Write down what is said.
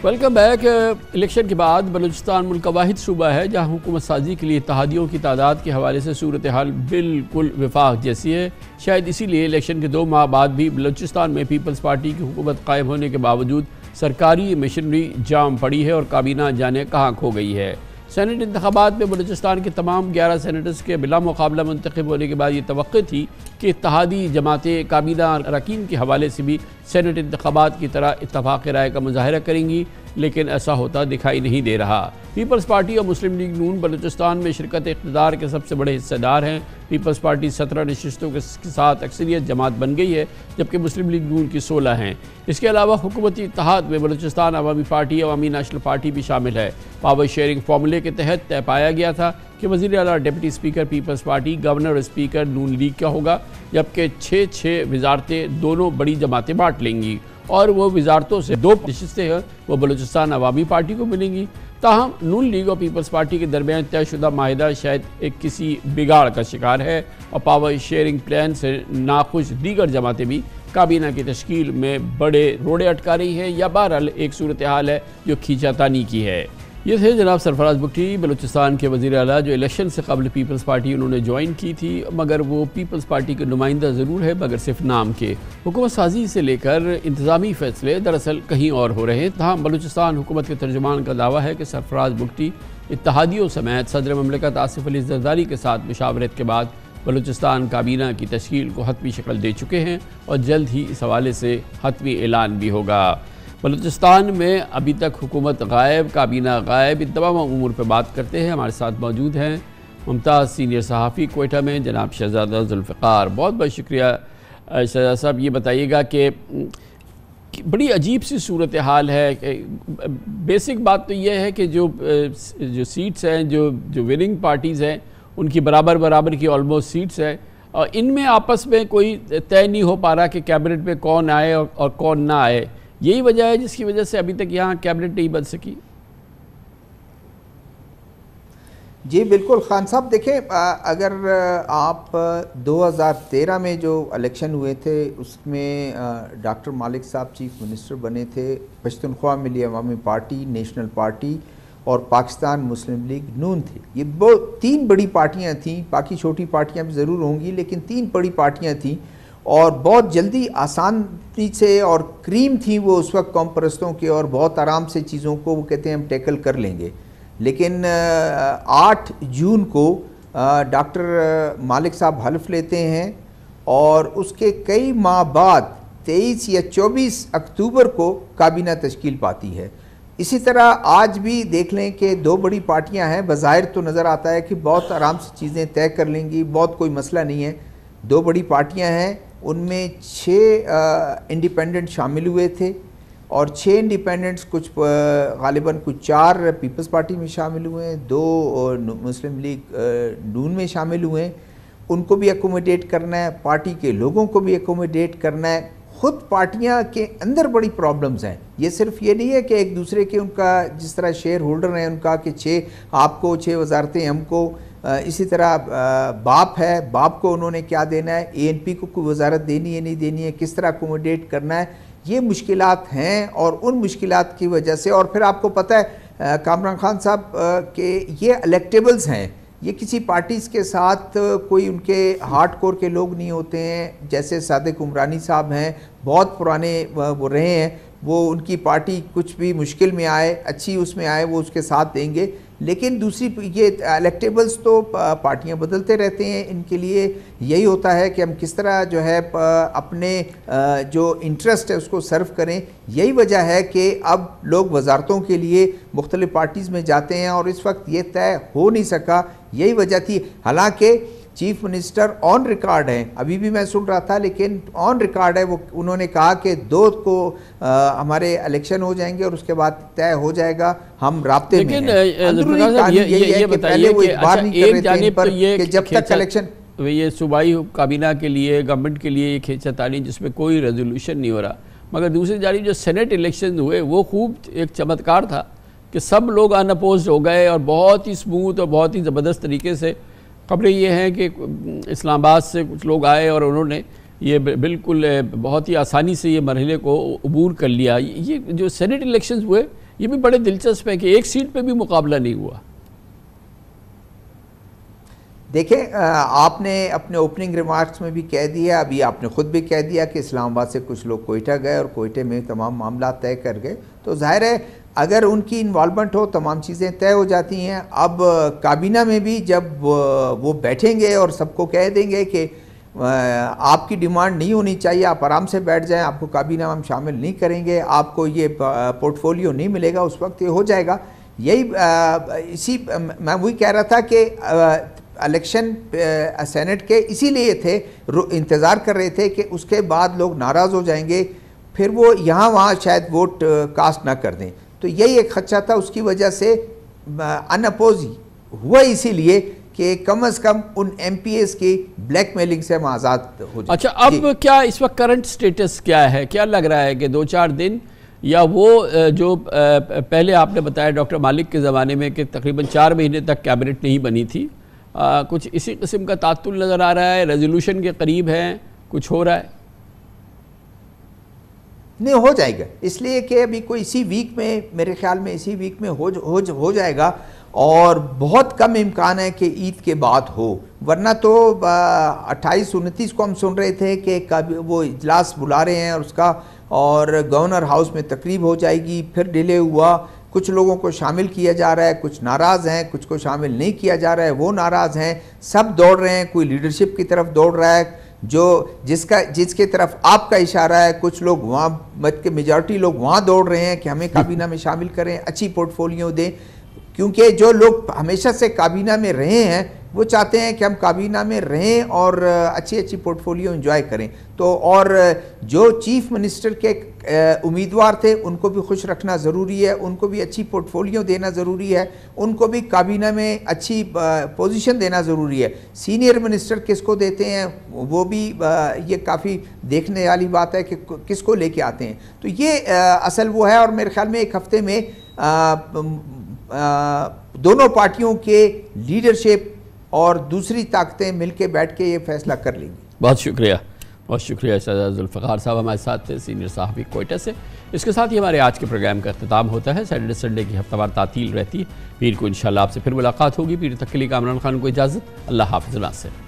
Welcome back. Election के बाद बलूचिस्तान मुल्क का वाहिद सूबा है जहाँ हुकूमत साजी के लिए इत्तेहादियों की तादाद के हवाले से सूरत हाल बिल्कुल विफाक जैसी है। शायद इसीलिए इलेक्शन के 2 माह बाद भी बलूचिस्तान में पीपल्स पार्टी की हुकूमत कायम होने के बावजूद सरकारी मशीनरी जाम पड़ी है और काबीना जाने कहाँ खो गई है। सेनेट इंतखाबात में बलूचिस्तान के तमाम 11 सेनेटर्स के बिला मुकाबला मुंतखब होने के बाद ये तवक्को थी कि इत्तेहादी जमातें काबीना अरकान के हवाले से भी सेनेट इंतखाबात की तरह इत्तफाक़ राय का मुजाहरा करेंगी, लेकिन ऐसा होता दिखाई नहीं दे रहा। पीपल्स पार्टी और मुस्लिम लीग नून बलूचिस्तान में शिरकत इक़्तिदार के सबसे बड़े हिस्सेदार हैं। पीपल्स पार्टी 17 नशिस्तों के साथ अक्सरियत जमात बन गई है, जबकि मुस्लिम लीग नून की 16 हैं। इसके अलावा हुकूमती इत्तेहाद में बलूचिस्तान अवामी पार्टी अवामी नेशनल पार्टी भी शामिल है। पावर शेयरिंग फार्मूले के तहत तय पाया गया था कि वज़ीर आला deputy speaker Peoples Party, governor और स्पीकर नून लीग का होगा, जबकि 6 वजारतें दोनों बड़ी जमातें बांट लेंगी और वो वजारतों से 2 नशिस्तें हैं वो बलूचिस्तान अवामी पार्टी को मिलेंगी। ताहम नून लीग और पीपल्स पार्टी के दरमियान तयशुदा माहिदा शायद एक किसी बिगाड़ का शिकार है और पावर शेयरिंग प्लान से नाखुश दीगर जमातें भी काबीना की तश्कील में बड़े रोड़े अटका रही है या बहरहाल एक सूरत हाल है जो खींचातानी की है। ये थे जनाब सरफराज बुगटी, बलूचिस्तान के वज़ीर आला, जो इलेक्शन से कबल पीपल्स पार्टी उन्होंने ज्वाइन की थी, मगर वो पीपल्स पार्टी के नुमाइंदा ज़रूर है मगर सिर्फ नाम के। हुकूमत साजी से लेकर इंतज़ामी फ़ैसले दरअसल कहीं और हो रहे हैं। तहाँ बलूचिस्तान हुकूमत के तर्जुमान का दावा है कि सरफराज बुगटी इत्तेहादियों समेत सदर ममलिकत आसिफ अली ज़रदारी के साथ मुशावरत के बाद बलूचिस्तान काबीना की तश्कील को हतमी शक्ल दे चुके हैं और जल्द ही इस हवाले से हतमी ऐलान भी होगा। बलूचिस्तान में अभी तक हुकूमत गायब, काबीना गायब, इन तमाम उमूर पर बात करते हैं। हमारे साथ मौजूद हैं मुमताज़ सीनियर सहाफ़ी कोयटा में जनाब शहज़ादा जुल्फ़िकार। बहुत बहुत शुक्रिया शहज़ादा साहब। ये बताइएगा कि बड़ी अजीब सी सूरत हाल है। बेसिक बात तो यह है कि जो सीट्स हैं, जो विनिंग पार्टीज़ हैं, उनकी बराबर की ऑलमोस्ट सीट्स हैं और इनमें आपस में कोई तय नहीं हो पा रहा कि कैबिनेट में कौन आए और कौन ना आए। यही वजह है जिसकी वजह से अभी तक यहाँ कैबिनेट नहीं बन सकी। जी बिल्कुल खान साहब, देखें, अगर आप 2013 में जो इलेक्शन हुए थे उसमें डॉक्टर मालिक साहब चीफ मिनिस्टर बने थे, पश्तूनख्वा मिली अवामी पार्टी, नेशनल पार्टी और पाकिस्तान मुस्लिम लीग नून थी। ये 3 बड़ी पार्टियां थीं, बाकी छोटी पार्टियां भी ज़रूर होंगी लेकिन 3 बड़ी पार्टियां थीं और बहुत जल्दी आसानी से और क्रीम थी वो उस वक्त कौम परस्तों के, और बहुत आराम से चीज़ों को वो कहते हैं हम टैकल कर लेंगे। लेकिन 8 जून को डॉक्टर मालिक साहब हल्फ लेते हैं और उसके कई माह बाद 23 या 24 अक्टूबर को काबीना तश्कील पाती है। इसी तरह आज भी देख लें कि 2 बड़ी पार्टियां हैं, बज़ाहिर तो नज़र आता है कि बहुत आराम से चीज़ें तय कर लेंगी, बहुत कोई मसला नहीं है। 2 बड़ी पार्टियां हैं, उनमें 6 इंडिपेंडेंट शामिल हुए थे और 6 इंडिपेंडेंट्स कुछ गालिबन कुछ 4 पीपल्स पार्टी में शामिल हुए हैं, 2 मुस्लिम लीग नून में शामिल हुए हैं। उनको भी एकोमोडेट करना है, पार्टी के लोगों को भी एकोमोडेट करना है। खुद पार्टियां के अंदर बड़ी प्रॉब्लम्स हैं। ये सिर्फ ये नहीं है कि एक दूसरे के उनका जिस तरह शेयर होल्डर हैं उनका कि 6 आपको 6 वजारतें हमको, इसी तरह बाप है, बाप को उन्होंने क्या देना है, ANP को कोई वजारत देनी है नहीं देनी है, किस तरह अकोमोडेट करना है, ये मुश्किलात हैं। और उन मुश्किलात की वजह से, और फिर आपको पता है कामरान खान साहब कि ये इलेक्टेबल्स हैं, ये किसी पार्टीज़ के साथ कोई उनके हार्ड कोर के लोग नहीं होते हैं। जैसे सादिक उमरानी साहब हैं, बहुत पुराने वो रहे हैं, वो उनकी पार्टी कुछ भी मुश्किल में आए, अच्छी उसमें आए, वो उसके साथ देंगे। लेकिन दूसरी ये इलेक्टेबल्स तो पार्टियां बदलते रहते हैं, इनके लिए यही होता है कि हम किस तरह जो है अपने जो इंटरेस्ट है उसको सर्व करें। यही वजह है कि अब लोग वजारतों के लिए मुख्तलिफ पार्टीज़ में जाते हैं और इस वक्त ये तय हो नहीं सका, यही वजह थी। हालांकि चीफ मिनिस्टर ऑन रिकॉर्ड हैं, अभी भी मैं सुन रहा था, लेकिन ऑन रिकॉर्ड है, वो उन्होंने कहा कि 2 को हमारे इलेक्शन हो जाएंगे और उसके बाद तय हो जाएगा, हम राब्ते में हैं। ये बताइए कि एक जानिब तो ये जब तक इलेक्शन, ये सूबाई काबीना के लिए, गवर्नमेंट के लिए खींचातानी जिसमें कोई रेजोल्यूशन नहीं हो रहा, मगर दूसरी जानिब जो सेनेट इलेक्शन हुए वो खूब एक चमत्कार था कि सब लोग अनअपोज्ड हो गए और बहुत ही स्मूथ और बहुत ही ज़बरदस्त तरीके से। खबरें ये हैं कि इस्लामाबाद से कुछ लोग आए और उन्होंने ये बिल्कुल बहुत ही आसानी से ये मरहले को अबूर कर लिया। ये जो सेनेट इलेक्शंस हुए ये भी बड़े दिलचस्प है कि एक सीट पे भी मुकाबला नहीं हुआ। देखिए, आपने अपने ओपनिंग रिमार्क्स में भी कह दिया, अभी आपने ख़ुद भी कह दिया कि इस्लामाबाद से कुछ लोग कोयटा गए और कोयटे में तमाम मामला तय कर गए। तो जाहिर है अगर उनकी इन्वॉल्वमेंट हो तमाम चीज़ें तय हो जाती हैं। अब काबीना में भी जब वो बैठेंगे और सबको कह देंगे कि आपकी डिमांड नहीं होनी चाहिए, आप आराम से बैठ जाएं, आपको काबीना में हम शामिल नहीं करेंगे, आपको ये पोर्टफोलियो नहीं मिलेगा, उस वक्त ये हो जाएगा। यही इसी मैं वही कह रहा था कि इलेक्शन सेनेट के इसीलिए थे, इंतज़ार कर रहे थे कि उसके बाद लोग नाराज़ हो जाएंगे, फिर वो यहाँ वहाँ शायद वोट कास्ट ना कर दें। तो यही एक खदशा था, उसकी वजह से अनअपोज हुआ, इसीलिए कि कम से कम उन MPs की ब्लैकमेलिंग से हम आज़ाद हो जाए। अच्छा, अब क्या इस वक्त करंट स्टेटस क्या है? क्या लग रहा है कि 2-4 दिन या वो जो पहले आपने बताया डॉक्टर मालिक के ज़माने में कि तकरीबन 4 महीने तक कैबिनेट नहीं बनी थी, कुछ इसी किस्म का तातुल नज़र आ रहा है? रेजोल्यूशन के करीब है, कुछ हो रहा है? नहीं, हो जाएगा, इसलिए कि अभी कोई इसी वीक में, मेरे ख्याल में इसी वीक में हो जाएगा। और बहुत कम इम्कान है कि ईद के बाद हो, वरना तो 28-29 को हम सुन रहे थे कि वो इजलास बुला रहे हैं और उसका, और गवर्नर हाउस में तकरीब हो जाएगी, फिर डिले हुआ, कुछ लोगों को शामिल किया जा रहा है, कुछ नाराज़ हैं, कुछ को शामिल नहीं किया जा रहा है, वो नाराज़ हैं, सब दौड़ रहे हैं, कोई लीडरशिप की तरफ दौड़ रहा है जो जिसके तरफ आपका इशारा है, कुछ लोग वहाँ मत के मेजॉरिटी लोग वहाँ दौड़ रहे हैं कि हमें काबीना में शामिल करें, अच्छी पोर्टफोलियो दें, क्योंकि जो लोग हमेशा से काबीना में रहे हैं वो चाहते हैं कि हम काबीना में रहें और अच्छी अच्छी पोर्टफोलियो एंजॉय करें। तो और जो चीफ मिनिस्टर के उम्मीदवार थे उनको भी खुश रखना ज़रूरी है, उनको भी अच्छी पोर्टफोलियो देना ज़रूरी है, उनको भी काबीना में अच्छी पोजीशन देना ज़रूरी है। सीनियर मिनिस्टर किसको देते हैं वो भी ये काफ़ी देखने वाली बात है कि किसको लेके आते हैं। तो ये असल वो है, और मेरे ख्याल में एक हफ्ते में दोनों पार्टियों के लीडरशिप और दूसरी ताकतें मिलकर बैठ के ये फैसला कर लेंगी। बहुत शुक्रिया, बहुत शुक्रिया शहजाद जुल्फ़िकार साहब हमारे साथ थे, सीनियर साहबी कोयटा से। इसके साथ ही हमारे आज के प्रोग्राम का अख्ताम होता है। सैटरडे संडे की हफ्तावार तातील रहती है। पीर को इंशाल्लाह आपसे फिर मुलाकात होगी। पीर तक के लिए कामरान खान को इजाज़त। अल्लाह हाफ़िज़।